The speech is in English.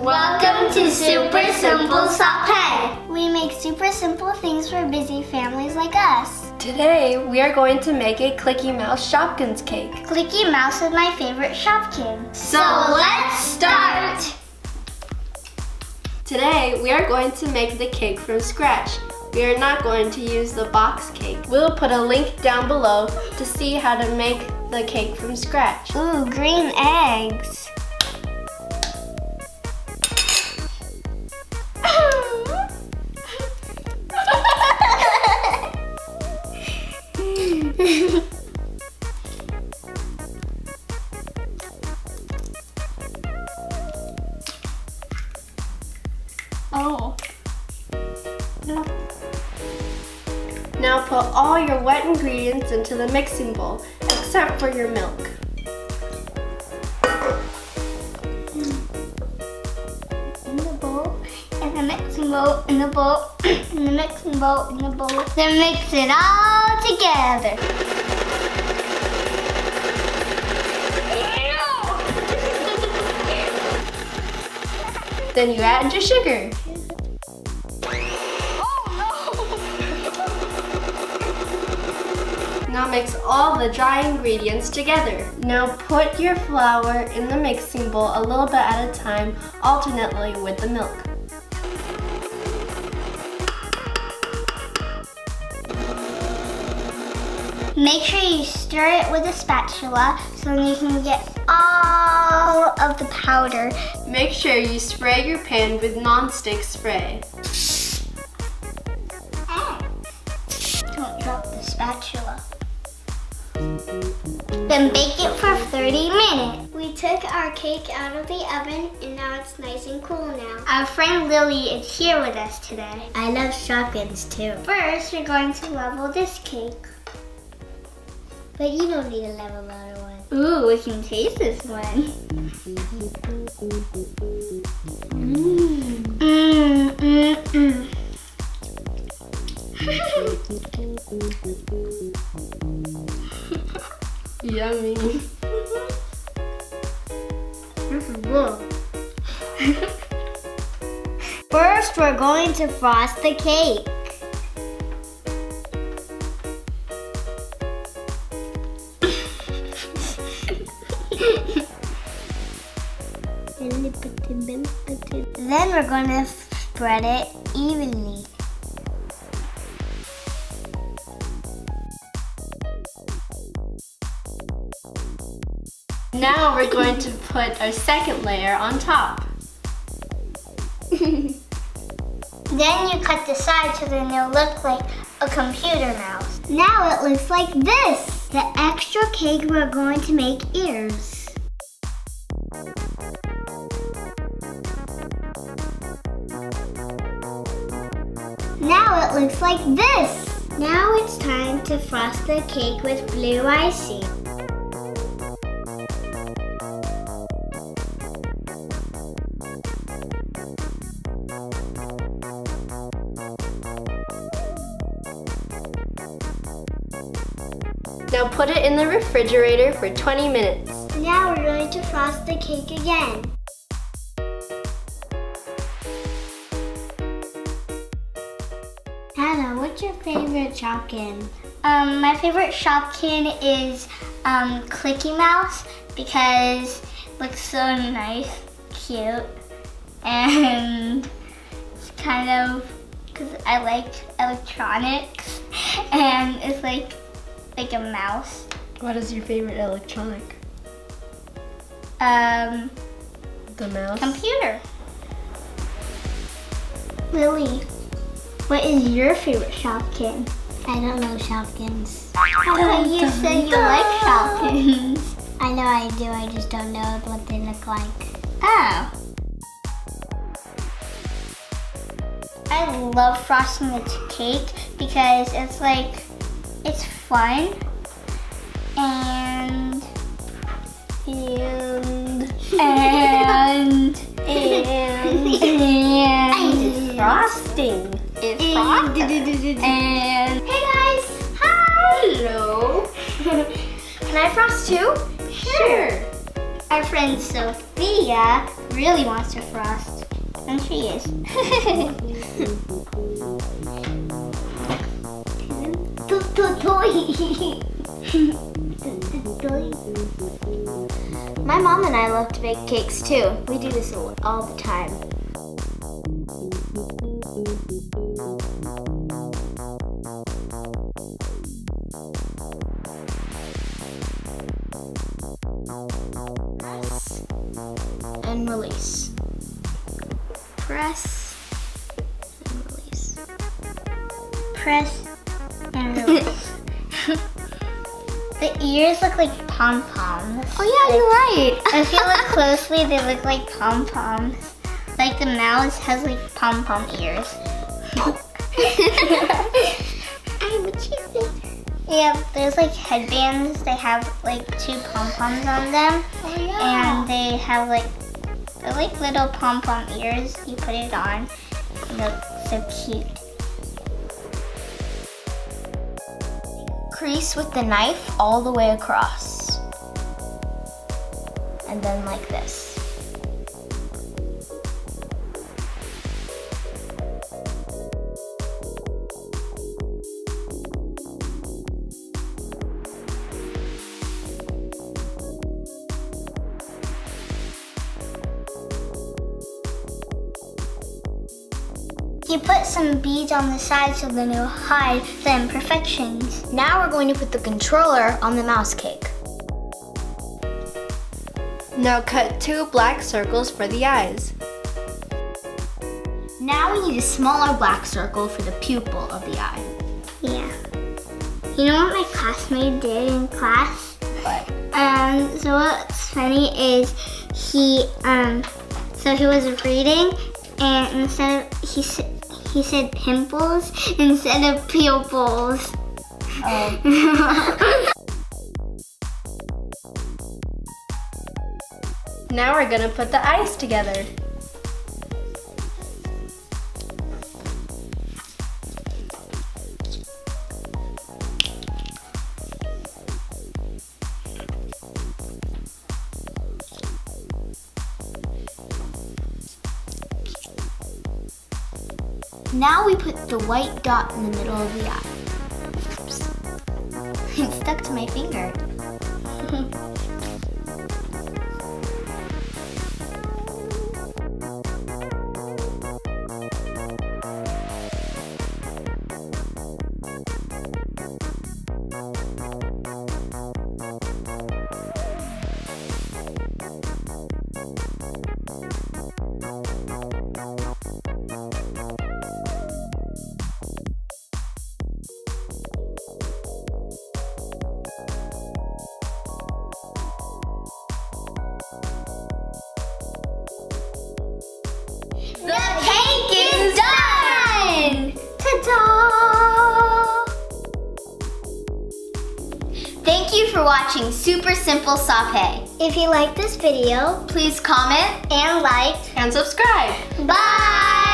Welcome to Super Simple Shopkins. We make super simple things for busy families like us. Today, we are going to make a Clicky Mouse Shopkins cake. Clicky Mouse is my favorite Shopkin. So let's start! Today, we are going to make the cake from scratch. We are not going to use the box cake. We'll put a link down below to see how to make the cake from scratch. Ooh, green eggs. Oh. Now put all your wet ingredients into the mixing bowl, except for your milk. In the bowl, in the mixing bowl, in the bowl, in the mixing bowl, in the bowl. Then mix it all together. Then you add your sugar. Now mix all the dry ingredients together. Now put your flour in the mixing bowl a little bit at a time, alternately with the milk. Make sure you stir it with a spatula so you can get all of the powder. Make sure you spray your pan with non-stick spray. Don't drop the spatula. Then bake it for 30 minutes. We took our cake out of the oven and now it's nice and cool now. Our friend Lily is here with us today. I love Shopkins too. First, we're going to level this cake. But you don't need to level the other one. Ooh, we can taste this one. Yummy. This is good. First, we're going to frost the cake. Then we're going to spread it evenly. Now we're going to put our second layer on top. Then you cut the sides so then it'll look like a computer mouse. Now it looks like this. The extra cake we're going to make ears. Now it looks like this. Now it's time to frost the cake with blue icing. Now put it in the refrigerator for 20 minutes. Now we're going to frost the cake again. Hannah, what's your favorite Shopkin? My favorite Shopkin is Clicky Mouse because it looks so nice, cute, and it's kind of because I like electronics, and it's like a mouse. What is your favorite electronic? The mouse? Computer. Lily, what is your favorite Shopkin? I don't know Shopkins. Oh, you said you like Shopkins. I know I do, I just don't know what they look like. Oh. I love frosting the cake because it's fun and frosting. It's frosted. And hey guys, hi. Hello. Can I frost too? Sure. Our friend Sophia really wants to frost. And she is. My mom and I love to bake cakes too. We do this all the time. Press and release. Press and release. Press and release. The ears look like pom-poms. Oh yeah, you're right. If you look closely, they look like pom-poms. Like the mouse has like pom-pom ears. I'm a cheerleader. Yeah, there's like headbands. They have like 2 pom-poms on them. Oh yeah. And they have like, they're like little pom-pom ears. You put it on and they look so cute. Crease with the knife all the way across. And then like this. You put some beads on the side so then it'll hide the imperfections. Now we're going to put the controller on the mouse cake. Now cut 2 black circles for the eyes. Now we need a smaller black circle for the pupil of the eye. Yeah. You know what my classmate did in class? What? So what's funny is he was reading and instead of he said pimples instead of pupils. Now we're gonna put the eyes together. Now we put the white dot in the middle of the eye. Oops. It stuck to my finger. The cake is done! Ta-da! Thank you for watching Super Simple Sauté. If you like this video, Please comment and like, And subscribe! bye!